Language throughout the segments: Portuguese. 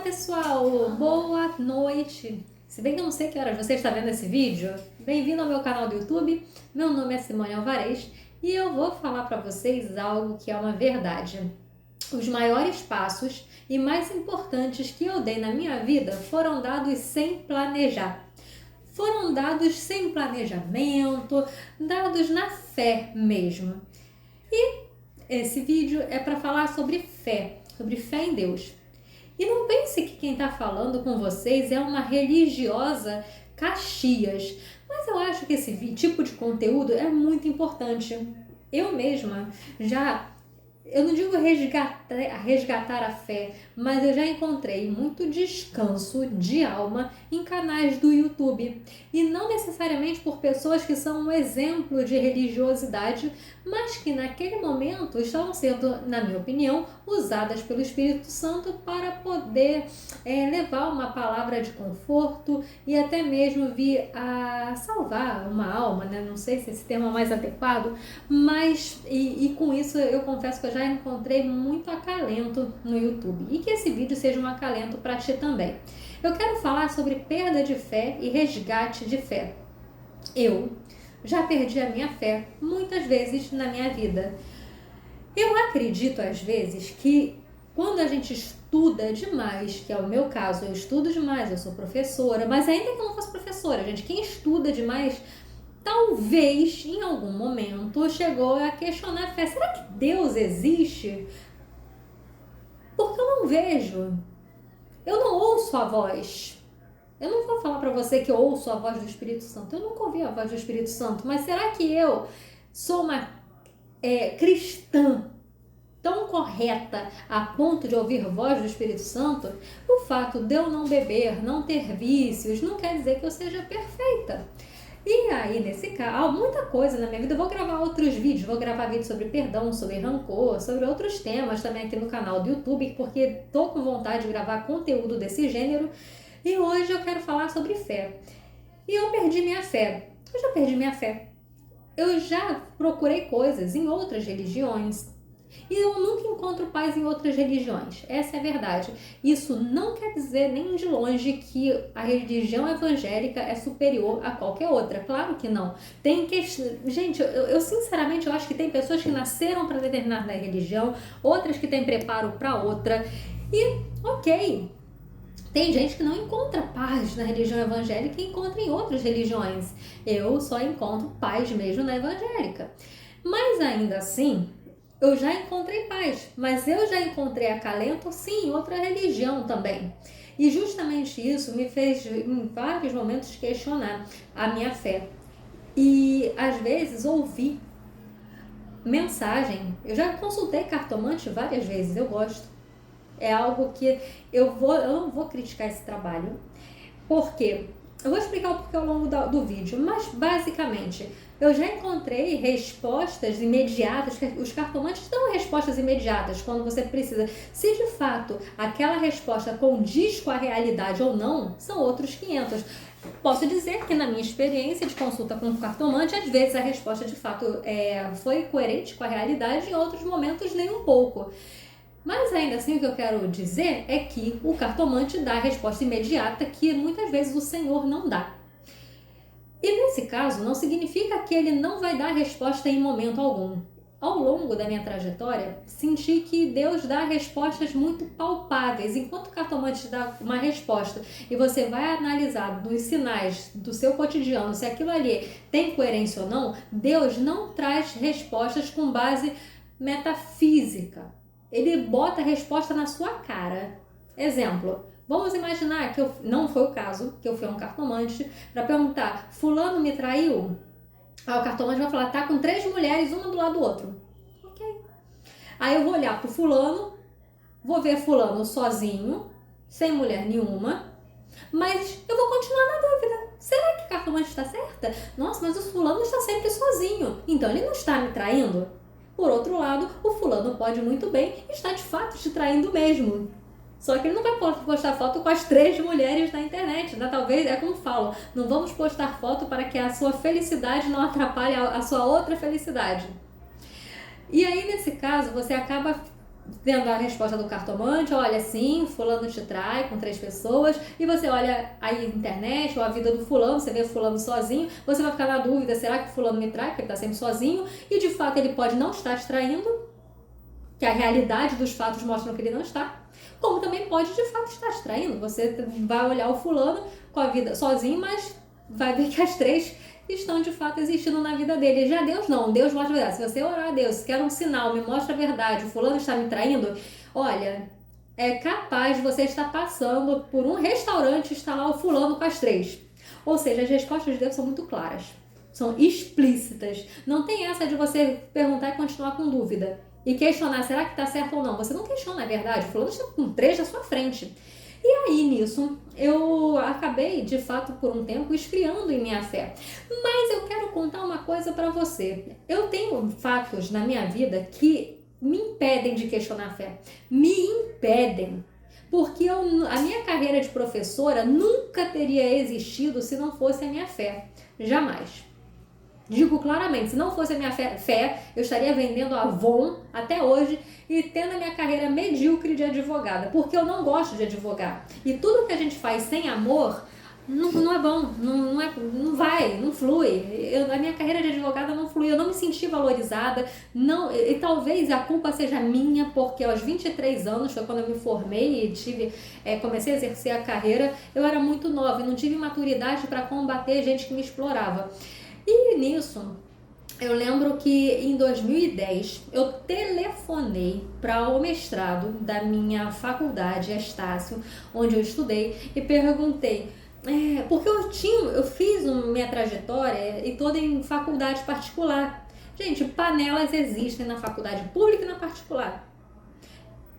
pessoal, boa noite. Se bem que eu não sei que horas você está vendo esse vídeo, bem-vindo ao meu canal do YouTube. Meu nome é Simone Alvarez e eu vou falar para vocês algo que é uma verdade. Os maiores passos e mais importantes que eu dei na minha vida foram dados sem planejar. Foram dados sem planejamento, dados na fé mesmo. E esse vídeo é para falar sobre fé em Deus. E não pense que quem está falando com vocês é uma religiosa Caxias, mas eu acho que esse tipo de conteúdo é muito importante. Eu mesma eu não digo resgatar a fé, mas eu já encontrei muito descanso de alma em canais do YouTube. E não necessariamente por pessoas que são um exemplo de religiosidade, mas que naquele momento estavam sendo, na minha opinião, usadas pelo Espírito Santo para poder levar uma palavra de conforto e até mesmo vir a salvar uma alma, né? Não sei se esse termo é mais adequado, mas e com isso eu confesso que eu já encontrei muito acalento no YouTube e que esse vídeo seja um acalento para ti também. Eu quero falar sobre perda de fé e resgate de fé. Eu já perdi a minha fé muitas vezes na minha vida. Eu acredito às vezes que quando a gente estuda demais, que é o meu caso, eu estudo demais, eu sou professora, mas ainda que eu não fosse professora, gente, quem estuda demais talvez em algum momento chegou a questionar a fé. Será que Deus existe? Porque eu não vejo. Eu não ouço a voz. Eu não vou falar para você que eu ouço a voz do Espírito Santo. Eu nunca ouvi a voz do Espírito Santo. Mas será que eu sou uma cristã tão correta a ponto de ouvir a voz do Espírito Santo? O fato de eu não beber, não ter vícios, não quer dizer que eu seja perfeita. E aí, nesse caso, muita coisa na minha vida. Eu vou gravar outros vídeos, vou gravar vídeos sobre perdão, sobre rancor, sobre outros temas também aqui no canal do YouTube, porque tô com vontade de gravar conteúdo desse gênero. E hoje eu quero falar sobre fé. E eu perdi minha fé. Eu já perdi minha fé. Eu já procurei coisas em outras religiões. E eu nunca encontro paz em outras religiões. Essa é a verdade. Isso não quer dizer nem de longe que a religião evangélica é superior a qualquer outra. Claro que não. Tem questão. Gente, eu sinceramente eu acho que tem pessoas que nasceram para determinada religião, outras que têm preparo para outra. E ok. Tem gente que não encontra paz na religião evangélica e encontra em outras religiões. Eu só encontro paz mesmo na evangélica. Mas ainda assim, eu já encontrei paz, mas eu já encontrei acalento, sim, em outra religião também. E justamente isso me fez, em vários momentos, questionar a minha fé. E, às vezes, ouvir mensagem. Eu já consultei cartomante várias vezes, eu gosto. É algo que eu não vou criticar esse trabalho. Por quê? Eu vou explicar o porquê ao longo do vídeo, mas basicamente eu já encontrei respostas imediatas, os cartomantes dão respostas imediatas quando você precisa. Se de fato aquela resposta condiz com a realidade ou não, são outros 500. Posso dizer que na minha experiência de consulta com o cartomante, às vezes a resposta de fato foi coerente com a realidade, em outros momentos nem um pouco. Mas ainda assim o que eu quero dizer é que o cartomante dá a resposta imediata que muitas vezes o Senhor não dá. E nesse caso não significa que ele não vai dar a resposta em momento algum. Ao longo da minha trajetória, senti que Deus dá respostas muito palpáveis. Enquanto o cartomante dá uma resposta e você vai analisar dos sinais do seu cotidiano se aquilo ali tem coerência ou não, Deus não traz respostas com base metafísica. Ele bota a resposta na sua cara. Exemplo, vamos imaginar que não foi o caso, que eu fui a um cartomante para perguntar, fulano me traiu? Aí o cartomante vai falar, tá com 3 mulheres, uma do lado do outro. Ok. Aí eu vou olhar pro fulano, vou ver fulano sozinho, sem mulher nenhuma, mas eu vou continuar na dúvida. Será que o cartomante está certa? Nossa, mas o fulano está sempre sozinho, então ele não está me traindo? Por outro lado, o fulano pode muito bem estar de fato te traindo mesmo. Só que ele não vai postar foto com as 3 mulheres na internet, né? Talvez, é como falo, não vamos postar foto para que a sua felicidade não atrapalhe a sua outra felicidade. E aí, nesse caso, você acaba vendo a resposta do cartomante, olha, sim, fulano te trai com 3 pessoas, e você olha aí a internet ou a vida do fulano, você vê fulano sozinho, você vai ficar na dúvida, será que fulano me trai, porque ele está sempre sozinho, e de fato ele pode não estar te traindo, que a realidade dos fatos mostram que ele não está, como também pode de fato estar te traindo. Você vai olhar o fulano com a vida sozinho, mas vai ver que as 3 estão de fato existindo na vida dele. Já Deus não, Deus mostra a verdade. Se você orar a Deus, quer um sinal, me mostra a verdade, o fulano está me traindo, olha, é capaz de você estar passando por um restaurante e está lá o fulano com as 3. Ou seja, as respostas de Deus são muito claras, são explícitas. Não tem essa de você perguntar e continuar com dúvida e questionar, será que está certo ou não? Você não questiona, é verdade, o fulano está com 3 na sua frente. E aí, nisso, eu acabei, de fato, por um tempo, esfriando em minha fé. Mas eu quero contar uma coisa para você. Eu tenho fatos na minha vida que me impedem de questionar a fé. Me impedem. Porque a minha carreira de professora nunca teria existido se não fosse a minha fé. Jamais. Digo claramente, se não fosse a minha fé, eu estaria vendendo Avon até hoje e tendo a minha carreira medíocre de advogada, porque eu não gosto de advogar. E tudo que a gente faz sem amor não é bom, não vai, não flui. A minha carreira de advogada não flui, eu não me senti valorizada, não, e talvez a culpa seja minha, porque aos 23 anos, foi quando eu me formei e comecei a exercer a carreira, eu era muito nova e não tive maturidade para combater gente que me explorava. E nisso, eu lembro que em 2010 eu telefonei para o mestrado da minha faculdade, Estácio, onde eu estudei, e perguntei, porque eu fiz minha trajetória e toda em faculdade particular. Gente, panelas existem na faculdade pública e na particular.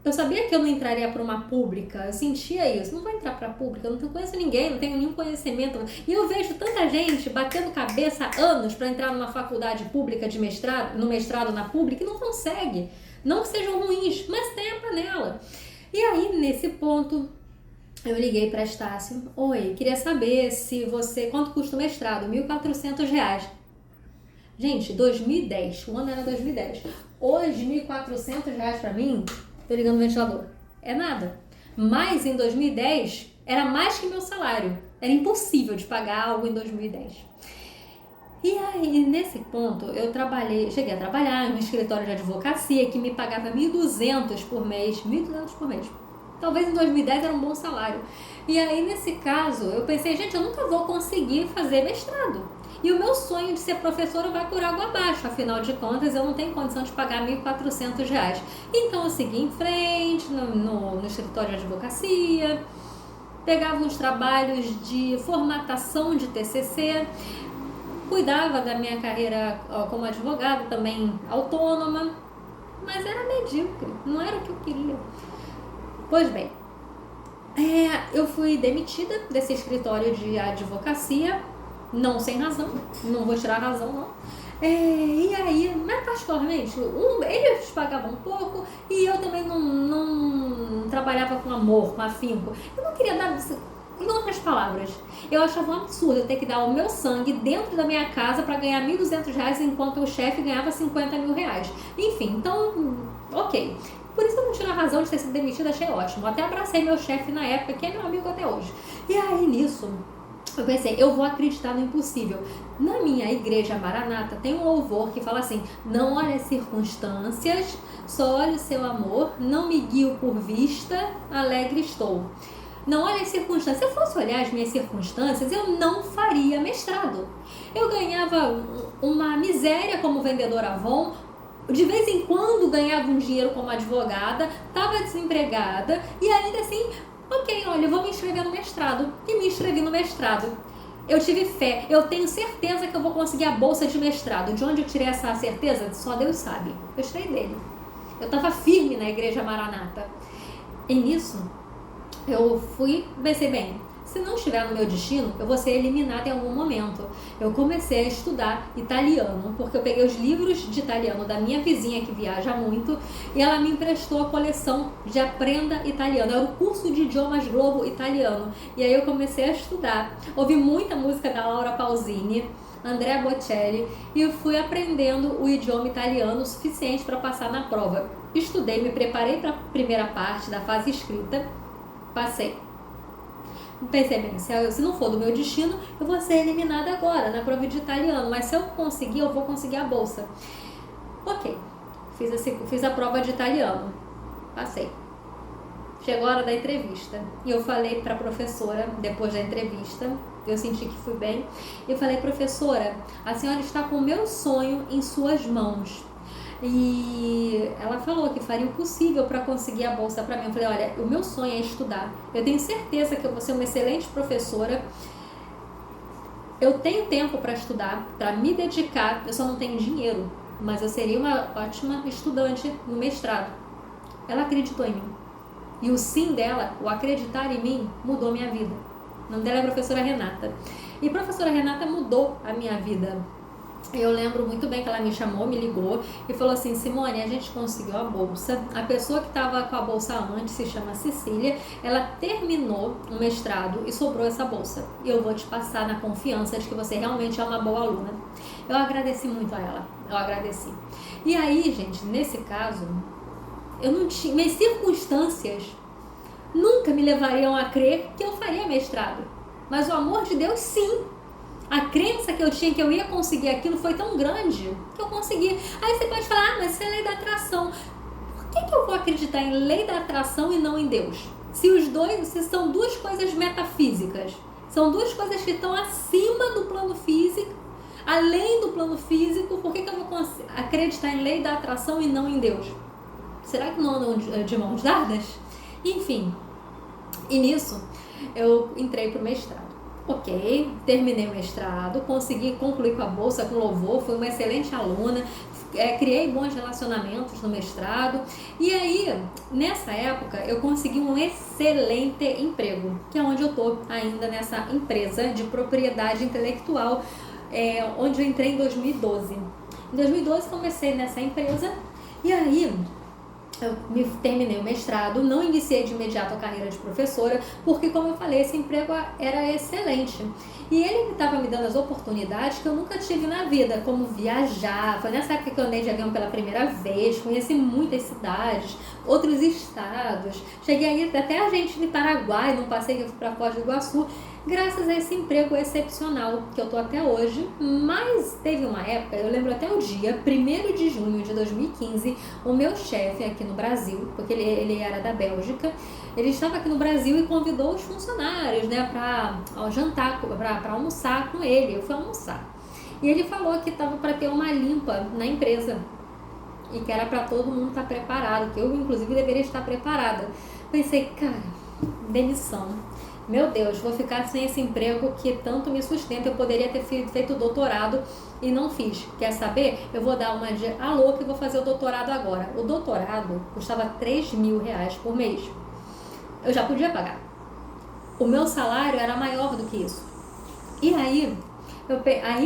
Eu sabia que eu não entraria para uma pública, eu sentia isso, não vou entrar para a pública, eu não conheço ninguém, não tenho nenhum conhecimento. E eu vejo tanta gente batendo cabeça há anos para entrar numa faculdade pública de mestrado, no mestrado na pública, e não consegue. Não que sejam ruins, mas tem a panela. E aí, nesse ponto, eu liguei para Estácio. Oi, queria saber quanto custa o mestrado? R$1.400. Gente, 2010, o ano era 2010. Hoje, R$1.400 para mim, tô ligando o ventilador, é nada. Mas em 2010 era mais que meu salário. Era impossível de pagar algo em 2010. E aí, nesse ponto, cheguei a trabalhar em um escritório de advocacia que me pagava 1.200 por mês. 1.200 por mês. Talvez em 2010 era um bom salário. E aí, nesse caso, eu pensei, gente, eu nunca vou conseguir fazer mestrado. E o meu sonho de ser professora vai por água abaixo, afinal de contas eu não tenho condição de pagar R$1.400. Então eu segui em frente no escritório de advocacia, pegava uns trabalhos de formatação de TCC, cuidava da minha carreira como advogada, também autônoma, mas era medíocre, não era o que eu queria. Pois bem, eu fui demitida desse escritório de advocacia, não sem razão, não vou tirar a razão não. E aí, mas particularmente, eles pagavam um pouco e eu também não trabalhava com amor, com afinco. Eu não queria dar, em outras palavras, eu achava um absurdo eu ter que dar o meu sangue dentro da minha casa para ganhar R$1.200 enquanto o chefe ganhava R$50 mil. Enfim, então, ok. Por isso eu não tiro a razão de ter sido demitida, achei ótimo. Até abracei meu chefe na época, que é meu amigo até hoje. E aí, nisso, eu pensei, eu vou acreditar no impossível. Na minha igreja Maranata tem um louvor que fala assim, não olhe as circunstâncias, só olhe o seu amor, não me guio por vista, alegre estou. Não olhe as circunstâncias. Se eu fosse olhar as minhas circunstâncias, eu não faria mestrado. Eu ganhava uma miséria como vendedora Avon, de vez em quando ganhava um dinheiro como advogada, estava desempregada e ainda assim, ok, olha, eu vou me inscrever no mestrado. E me inscrevi no mestrado. Eu tive fé, eu tenho certeza que eu vou conseguir a bolsa de mestrado. De onde eu tirei essa certeza? Só Deus sabe. Eu tirei dele. Eu estava firme na igreja Maranata. E nisso, eu pensei, bem, se não estiver no meu destino, eu vou ser eliminada em algum momento. Eu comecei a estudar italiano, porque eu peguei os livros de italiano da minha vizinha que viaja muito e ela me emprestou a coleção de Aprenda Italiano. Era o curso de idiomas Globo italiano. E aí eu comecei a estudar. Ouvi muita música da Laura Pausini, Andrea Bocelli, e eu fui aprendendo o idioma italiano o suficiente para passar na prova. estudei, me preparei para a primeira parte da fase escrita, passei. Pensei bem, se não for do meu destino, eu vou ser eliminada agora na prova de italiano, mas se eu conseguir, eu vou conseguir a bolsa. Ok, fiz a prova de italiano, passei. Chegou a hora da entrevista e eu falei para a professora, depois da entrevista, eu senti que fui bem, eu falei: professora, a senhora está com o meu sonho em suas mãos. E ela falou que faria o possível para conseguir a bolsa para mim. Eu falei: olha, o meu sonho é estudar, eu tenho certeza que eu vou ser uma excelente professora, eu tenho tempo para estudar, para me dedicar, eu só não tenho dinheiro, mas eu seria uma ótima estudante no mestrado. Ela acreditou em mim. E o sim dela, o acreditar em mim, mudou minha vida. O nome dela é professora Renata. E a professora Renata mudou a minha vida. Eu lembro muito bem que ela me chamou, me ligou e falou assim: Simone, a gente conseguiu a bolsa. A pessoa que estava com a bolsa antes se chama Cecília. Ela terminou o mestrado e sobrou essa bolsa. E eu vou te passar na confiança de que você realmente é uma boa aluna. Eu agradeci muito a ela. Eu agradeci. E aí, gente, nesse caso, eu não tinha, minhas circunstâncias nunca me levariam a crer que eu faria mestrado. Mas o amor de Deus, sim. A crença que eu tinha que eu ia conseguir aquilo foi tão grande que eu consegui. Aí você pode falar: mas isso é lei da atração. Por que eu vou acreditar em lei da atração e não em Deus? Se são duas coisas metafísicas, são duas coisas que estão acima do plano físico, além do plano físico, por que eu vou acreditar em lei da atração e não em Deus? Será que não andam de mãos dadas? Enfim, e nisso eu entrei para o mestrado. Ok, terminei o mestrado, consegui concluir com a bolsa, com louvor, fui uma excelente aluna, criei bons relacionamentos no mestrado. E aí, nessa época, eu consegui um excelente emprego, que é onde eu estou ainda, nessa empresa de propriedade intelectual, onde eu entrei em 2012. Em 2012 comecei nessa empresa e aí eu terminei o mestrado, não iniciei de imediato a carreira de professora, porque, como eu falei, esse emprego era excelente. E ele estava me dando as oportunidades que eu nunca tive na vida, como viajar. Foi nessa época que eu andei de avião pela primeira vez, conheci muitas cidades, outros estados. Cheguei a ir até a gente de Paraguai, num passeio que eu fui para Foz do Iguaçu, graças a esse emprego excepcional que eu estou até hoje. Mas teve uma época, eu lembro até o dia, 1º de junho de 2015, o meu chefe aqui no Brasil, porque ele era da Bélgica, ele estava aqui no Brasil e convidou os funcionários, né, para jantar, para almoçar com ele. Eu fui almoçar. E ele falou que estava para ter uma limpa na empresa e que era para todo mundo estar preparado, que eu, inclusive, deveria estar preparada. Pensei: cara, demissão. Meu Deus, vou ficar sem esse emprego que tanto me sustenta. Eu poderia ter feito doutorado e não fiz. Quer saber? Eu vou dar uma de alô que vou fazer o doutorado agora. O doutorado custava R$3.000 por mês. Eu já podia pagar. O meu salário era maior do que isso. E aí,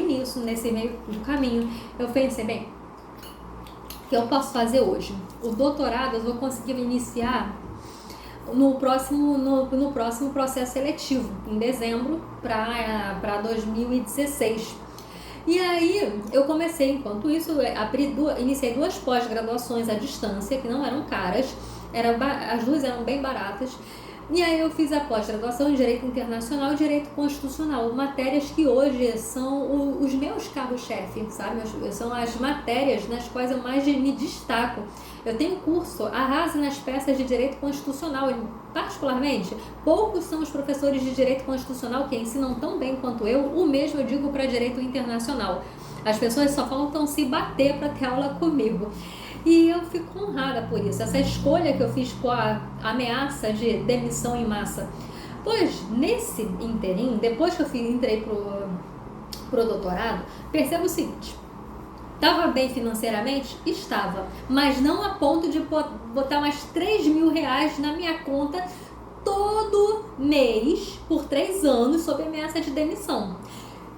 nisso, nesse meio do caminho, eu pensei: bem, o que eu posso fazer hoje? O doutorado eu vou conseguir iniciar no próximo processo seletivo, em dezembro para 2016. E aí eu comecei, enquanto isso, iniciei 2 pós-graduações à distância, que não eram caras, as 2 eram bem baratas. E aí eu fiz a pós-graduação em Direito Internacional e Direito Constitucional, matérias que hoje são os meus carros-chefe, sabe? São as matérias nas quais eu mais me destaco. Eu tenho curso Arrase nas Peças de Direito Constitucional e, particularmente, poucos são os professores de Direito Constitucional que ensinam tão bem quanto eu. O mesmo eu digo para Direito Internacional. As pessoas só faltam se bater para ter aula comigo. E eu fico honrada por isso, essa escolha que eu fiz com a ameaça de demissão em massa. Pois, nesse interim, depois que eu entrei pro doutorado, percebo o seguinte: estava bem financeiramente? Estava, mas não a ponto de botar mais R$3.000 na minha conta todo mês, por 3 anos, sob ameaça de demissão.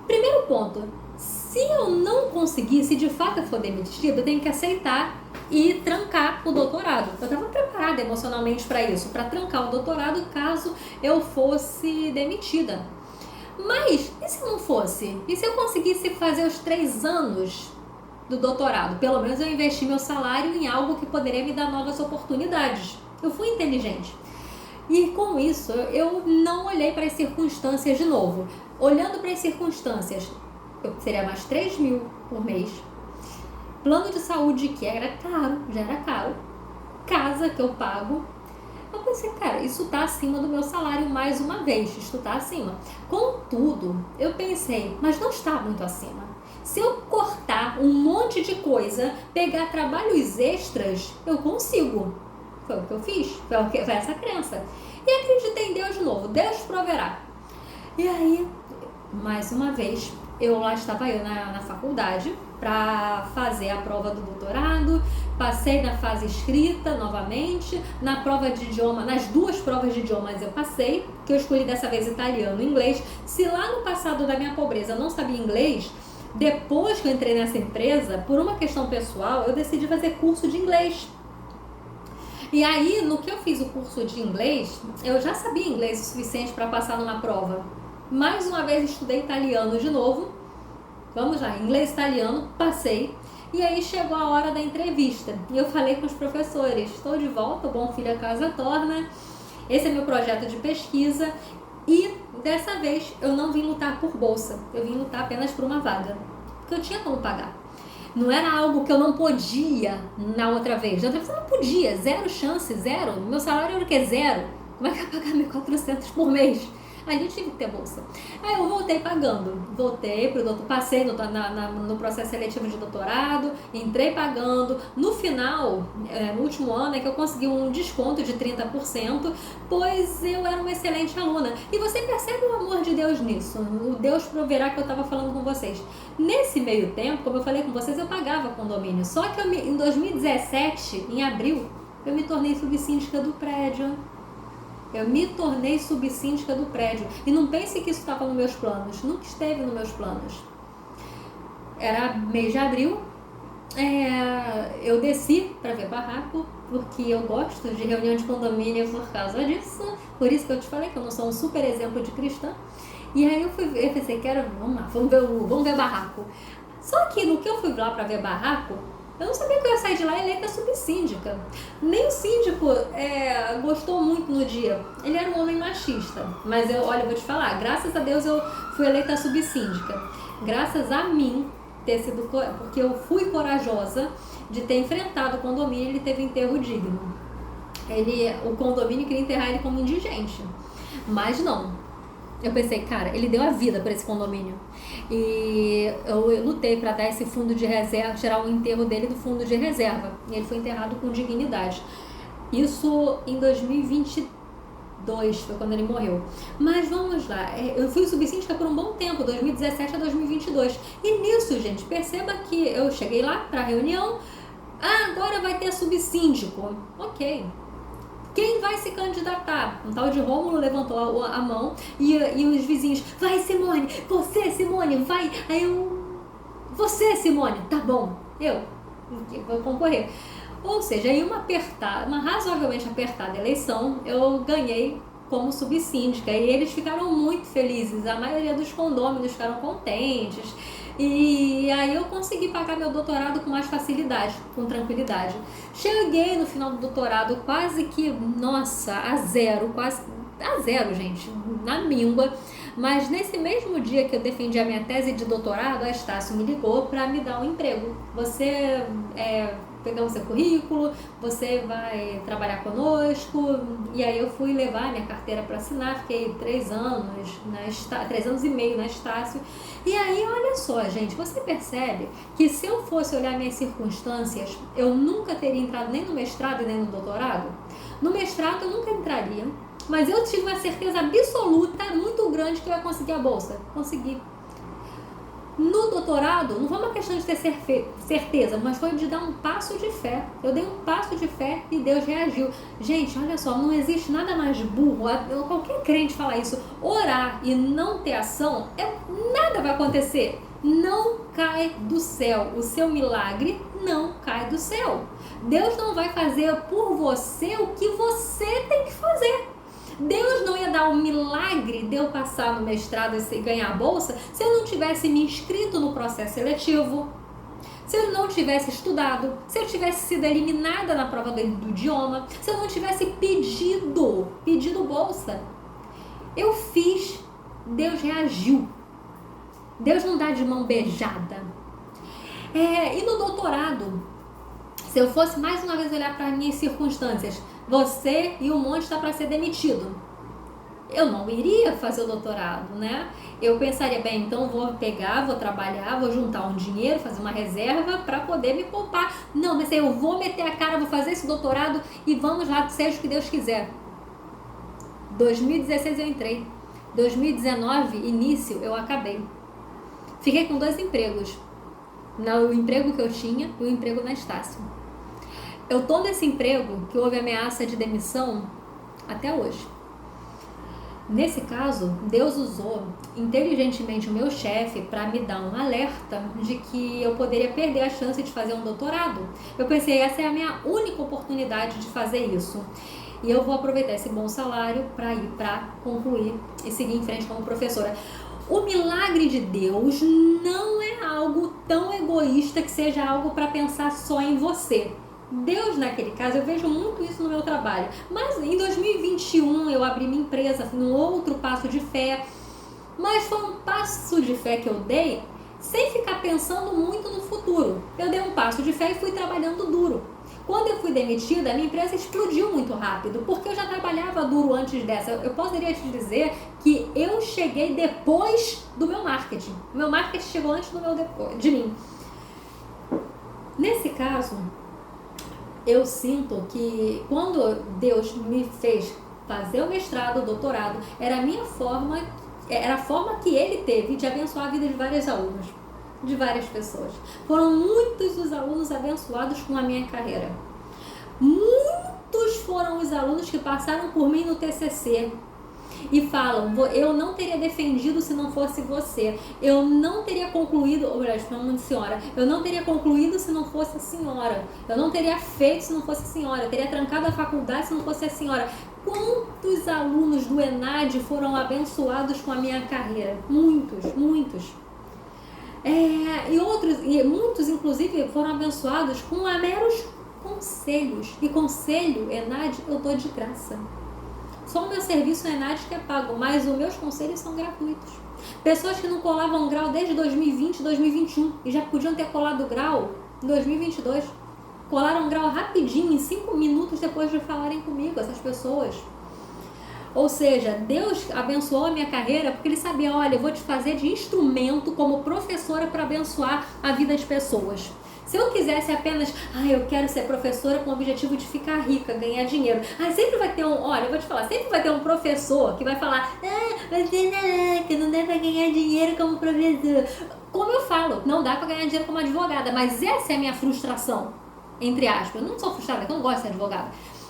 Primeiro ponto: se eu não conseguir, se de fato eu for demitida, eu tenho que aceitar e trancar o doutorado. Eu estava preparada emocionalmente para isso, para trancar o doutorado caso eu fosse demitida. Mas, e se não fosse? E se eu conseguisse fazer os 3 anos do doutorado. Pelo menos eu investi meu salário em algo que poderia me dar novas oportunidades. Eu fui inteligente. E com isso, eu não olhei para as circunstâncias de novo. Olhando para as circunstâncias, seria mais 3 mil por mês. Plano de saúde que era caro, já era caro. Casa que eu pago. Eu pensei, cara, isso tá acima do meu salário mais uma vez. Isso tá acima. Contudo, eu pensei, mas não está muito acima. Se eu cortar um monte de coisa, pegar trabalhos extras, eu consigo. Foi o que eu fiz, foi essa crença. E acreditei em Deus de novo, Deus proverá. E aí, mais uma vez, lá estava eu na faculdade para fazer a prova do doutorado, passei na fase escrita novamente, na prova de idioma, nas 2 provas de idiomas eu passei, que eu escolhi dessa vez italiano e inglês. Se lá no passado da minha pobreza eu não sabia inglês, depois que eu entrei nessa empresa, por uma questão pessoal, eu decidi fazer curso de inglês. E aí, no que eu fiz o curso de inglês, eu já sabia inglês o suficiente para passar numa prova. Mais uma vez estudei italiano de novo. Vamos lá, inglês e italiano, passei. E aí chegou a hora da entrevista. E eu falei com os professores, estou de volta, o bom filho a casa torna. Esse é meu projeto de pesquisa. E dessa vez eu não vim lutar por bolsa, eu vim lutar apenas por uma vaga. Porque eu tinha como pagar. Não era algo que eu não podia na outra vez. Na outra vez eu não podia, 0 chance, 0. Meu salário era o quê? 0. Como é que eu ia pagar 1.400 por mês? Aí eu tive que ter bolsa. Aí eu voltei pagando. Voltei pro doutor, passei no processo seletivo de doutorado, entrei pagando. No final, no último ano, é que eu consegui um desconto de 30%, pois eu era uma excelente aluna. E você percebe o amor de Deus nisso. O Deus proverá que eu estava falando com vocês. Nesse meio tempo, como eu falei com vocês, eu pagava condomínio. Só que em 2017, em abril, eu me tornei subsíndica do prédio. Eu me tornei subsíndica do prédio. E não pense que isso estava nos meus planos. Nunca esteve nos meus planos. Era mês de abril. Eu desci para ver barraco, porque eu gosto de reunião de condomínio por causa disso. Por isso que eu te falei que eu não sou um super exemplo de cristã. E aí eu pensei, vamos lá, vamos ver barraco. Só que no que eu fui lá para ver barraco, eu não sabia que eu ia sair de lá eleita subsíndica. Nem o síndico gostou muito no dia. Ele era um homem machista. Mas eu vou te falar, graças a Deus eu fui eleita subsíndica. Graças a mim, porque eu fui corajosa de ter enfrentado o condomínio, ele teve enterro digno. O condomínio queria enterrar ele como indigente. Mas não. Eu pensei, cara, ele deu a vida para esse condomínio. E eu lutei para dar esse fundo de reserva, tirar o enterro dele do fundo de reserva. E ele foi enterrado com dignidade. Isso em 2022, foi quando ele morreu. Mas vamos lá, eu fui subsíndica por um bom tempo, 2017 a 2022. E nisso, gente, perceba que eu cheguei lá para a reunião. Agora vai ter subsíndico. Ok. Quem vai se candidatar? Um tal de Rômulo levantou a mão e os vizinhos, vai Simone, você Simone, vai. Aí você Simone, tá bom, eu vou concorrer. Ou seja, em uma razoavelmente apertada eleição, eu ganhei como subsíndica e eles ficaram muito felizes, a maioria dos condôminos ficaram contentes. E aí eu consegui pagar meu doutorado com mais facilidade, com tranquilidade. Cheguei no final do doutorado quase que, a zero, gente, na míngua. Mas nesse mesmo dia que eu defendi a minha tese de doutorado, a Estácio me ligou para me dar um emprego. Você pegamos seu currículo, você vai trabalhar conosco. E aí eu fui levar minha carteira para assinar, fiquei 3 anos, 3 anos e meio na Estácio. E aí, olha só, gente, você percebe que se eu fosse olhar minhas circunstâncias, eu nunca teria entrado nem no mestrado e nem no doutorado. No mestrado eu nunca entraria, mas eu tive uma certeza absoluta, muito grande, que eu ia conseguir a bolsa. Consegui. No doutorado, não foi uma questão de ter certeza, mas foi de dar um passo de fé. Eu dei um passo de fé e Deus reagiu. Gente, olha só, não existe nada mais burro, qualquer crente fala isso, orar e não ter ação, nada vai acontecer. Não cai do céu, o seu milagre não cai do céu. Deus não vai fazer por você o que você tem que fazer. Deus não ia dar o milagre de eu passar no mestrado e ganhar a bolsa se eu não tivesse me inscrito no processo seletivo, se eu não tivesse estudado, se eu tivesse sido eliminada na prova do idioma, se eu não tivesse pedido bolsa. Eu fiz, Deus reagiu. Deus não dá de mão beijada. E no doutorado, se eu fosse mais uma vez olhar para minhas circunstâncias, você e um monte está para ser demitido, eu não iria fazer o doutorado, né? Eu pensaria, bem, então vou pegar, vou trabalhar, vou juntar um dinheiro, fazer uma reserva para poder me poupar. Não, mas eu vou meter a cara, vou fazer esse doutorado e vamos lá, seja o que Deus quiser. 2016 eu entrei. 2019, início, eu acabei. Fiquei com 2 empregos. O emprego que eu tinha e o emprego na Estácio. Eu tô nesse emprego que houve ameaça de demissão até hoje. Nesse caso, Deus usou inteligentemente o meu chefe para me dar um alerta de que eu poderia perder a chance de fazer um doutorado. Eu pensei, essa é a minha única oportunidade de fazer isso. E eu vou aproveitar esse bom salário para ir para concluir e seguir em frente como professora. O milagre de Deus não é algo tão egoísta que seja algo para pensar só em você. Deus, naquele caso, eu vejo muito isso no meu trabalho. Mas em 2021 eu abri minha empresa, fui num outro passo de fé. Mas foi um passo de fé que eu dei sem ficar pensando muito no futuro. Eu dei um passo de fé e fui trabalhando duro. Quando eu fui demitida, a minha empresa explodiu muito rápido, porque eu já trabalhava duro antes dessa. Eu poderia te dizer que eu cheguei depois do meu marketing. O meu marketing chegou antes de mim. Nesse caso, eu sinto que quando Deus me fez fazer o mestrado, o doutorado, era a forma que Ele teve de abençoar a vida de vários alunos, de várias pessoas. Foram muitos os alunos abençoados com a minha carreira. Muitos foram os alunos que passaram por mim no TCC e falam, eu não teria defendido se não fosse você, eu não teria concluído, senhora, eu não teria concluído se não fosse a senhora, eu não teria feito se não fosse a senhora, eu teria trancado a faculdade se não fosse a senhora. Quantos alunos do ENAD foram abençoados com a minha carreira? Muitos. E muitos, inclusive, foram abençoados com meros conselhos. E conselho, ENAD, eu dou de graça. Só o meu serviço ENAD que é pago, mas os meus conselhos são gratuitos. Pessoas que não colavam grau desde 2020, 2021 e já podiam ter colado grau em 2022. Colaram grau rapidinho, em 5 minutos depois de falarem comigo, essas pessoas. Ou seja, Deus abençoou a minha carreira porque Ele sabia, olha, eu vou te fazer de instrumento como professora para abençoar a vida de pessoas. Se eu quisesse apenas, eu quero ser professora com o objetivo de ficar rica, ganhar dinheiro. Sempre vai ter eu vou te falar, sempre vai ter um professor que vai falar, que não dá para ganhar dinheiro como professor. Como eu falo, não dá para ganhar dinheiro como advogada, mas essa é a minha frustração, entre aspas. Eu não sou frustrada, porque eu não gosto de ser advogada.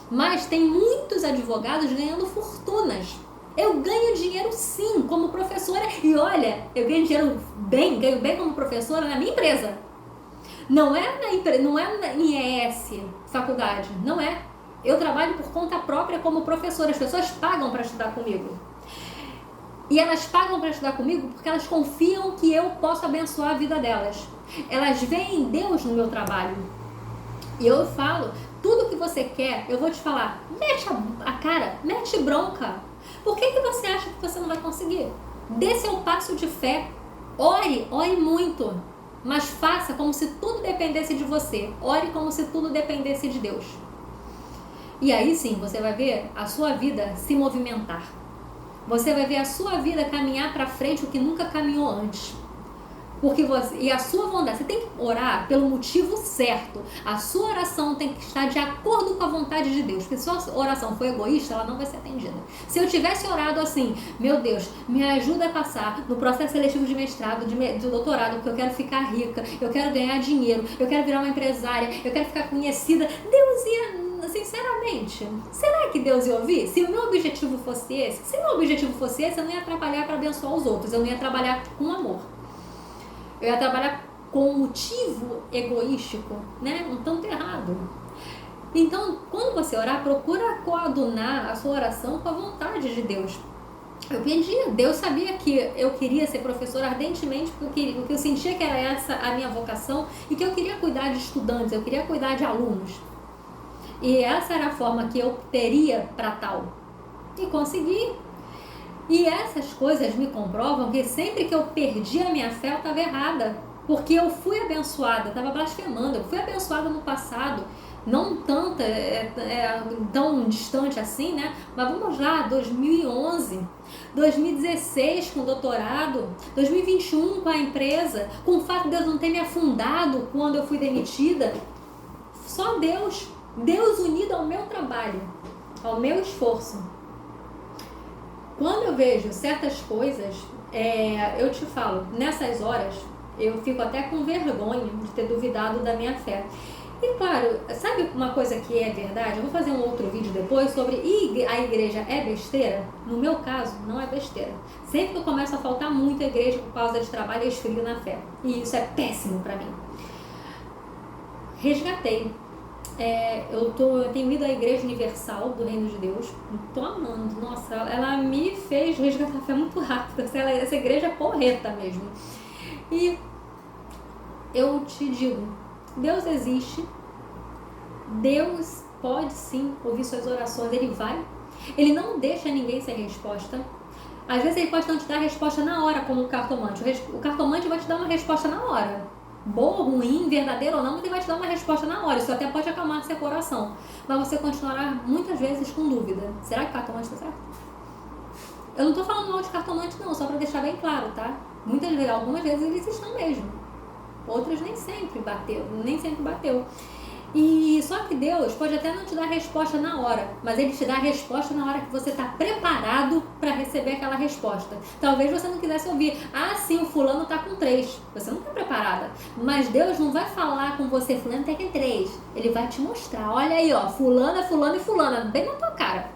Mas tem muitos advogados ganhando fortunas. Eu ganho dinheiro sim, como professora. E olha, eu ganho dinheiro ganho bem como professora na minha empresa. Não é em ES, faculdade, não é. Eu trabalho por conta própria como professora. As pessoas pagam para estudar comigo. E elas pagam para estudar comigo porque elas confiam que eu posso abençoar a vida delas. Elas veem Deus no meu trabalho. E eu falo, tudo que você quer, eu vou te falar, mete a cara, mete bronca. Por que você acha que você não vai conseguir? Dê seu passo de fé. Ore muito. Mas faça como se tudo dependesse de você. Ore como se tudo dependesse de Deus. E aí sim, você vai ver a sua vida se movimentar. Você vai ver a sua vida caminhar para frente o que nunca caminhou antes. E a sua vontade, você tem que orar pelo motivo certo. A sua oração tem que estar de acordo com a vontade de Deus. Porque se a sua oração for egoísta, ela não vai ser atendida. Se eu tivesse orado assim, meu Deus, me ajuda a passar no processo seletivo de mestrado, de doutorado, porque eu quero ficar rica, eu quero ganhar dinheiro, eu quero virar uma empresária, eu quero ficar conhecida, Deus ia, sinceramente, será que Deus ia ouvir? Se o meu objetivo fosse esse, eu não ia trabalhar para abençoar os outros, eu não ia trabalhar com amor. Eu ia trabalhar com um motivo egoístico, né? Um tanto errado. Então, quando você orar, procura coadunar a sua oração com a vontade de Deus. Eu pedia, Deus sabia que eu queria ser professora ardentemente, porque eu sentia que era essa a minha vocação e que eu queria cuidar de estudantes, eu queria cuidar de alunos. E essa era a forma que eu teria para tal. E consegui. E essas coisas me comprovam que sempre que eu perdi a minha fé, eu estava errada. Porque eu fui abençoada, estava blasfemando, eu fui abençoada no passado, não tão distante assim, né? Mas vamos lá, 2011, 2016 com o doutorado, 2021 com a empresa, com o fato de Deus não ter me afundado quando eu fui demitida. Só Deus unido ao meu trabalho, ao meu esforço. Quando eu vejo certas coisas, eu te falo, nessas horas, eu fico até com vergonha de ter duvidado da minha fé. E claro, sabe uma coisa que é verdade? Eu vou fazer um outro vídeo depois sobre a igreja é besteira? No meu caso, não é besteira. Sempre que eu começo a faltar muito a igreja por causa de trabalho, eu esfrio na fé. E isso é péssimo pra mim. Resgatei. Eu tenho ido à Igreja Universal do Reino de Deus, tô amando, nossa, ela me fez resgatar a fé muito rápido, essa igreja é porreta mesmo. E eu te digo, Deus existe, Deus pode sim ouvir suas orações, Ele não deixa ninguém sem resposta. Às vezes Ele pode não te dar a resposta na hora, como o cartomante. O cartomante vai te dar uma resposta na hora. Boa, ruim, verdadeiro ou não, ele vai te dar uma resposta na hora. Isso até pode acalmar seu coração. Mas você continuará muitas vezes com dúvida. Será que o cartomante está certo? Eu não estou falando mal de cartomante não, só para deixar bem claro, tá? Algumas vezes eles estão mesmo. Outras nem sempre bateu. E só que Deus pode até não te dar a resposta na hora, mas Ele te dá a resposta na hora que você está preparado para receber aquela resposta. Talvez você não quisesse ouvir, sim, o fulano está com 3. Você não está preparada. Mas Deus não vai falar com você, fulano tem que 3. Ele vai te mostrar, olha aí, ó, fulano e fulana, bem na tua cara.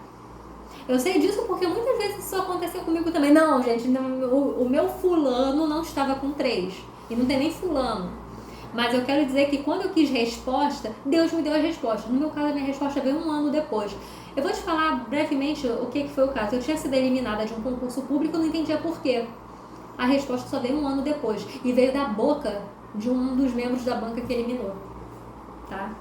Eu sei disso porque muitas vezes isso aconteceu comigo também. Não, gente, o meu fulano não estava com 3. E não tem nem fulano. Mas eu quero dizer que quando eu quis resposta, Deus me deu a resposta. No meu caso, a minha resposta veio 1 ano depois. Eu vou te falar brevemente o que foi o caso. Eu tinha sido eliminada de um concurso público e não entendia por quê. A resposta só veio 1 ano depois. E veio da boca de um dos membros da banca que eliminou. Tá?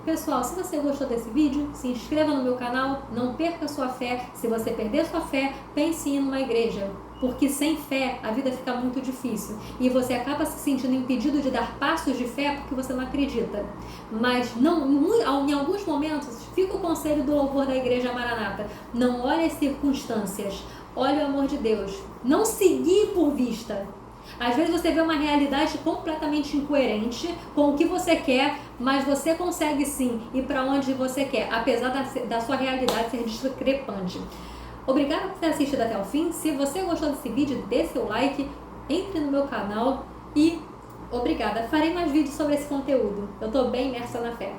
Pessoal, se você gostou desse vídeo, se inscreva no meu canal, não perca sua fé. Se você perder sua fé, pense em ir numa igreja. Porque sem fé a vida fica muito difícil e você acaba se sentindo impedido de dar passos de fé porque você não acredita. Mas em alguns momentos fica o conselho do louvor da Igreja Maranata: não olhe as circunstâncias, olhe o amor de Deus. Não seguir por vista. Às vezes você vê uma realidade completamente incoerente com o que você quer, mas você consegue sim ir para onde você quer, apesar da sua realidade ser discrepante. Obrigada por ter assistido até o fim. Se você gostou desse vídeo, dê seu like, entre no meu canal e obrigada. Farei mais vídeos sobre esse conteúdo. Eu estou bem imersa na fé.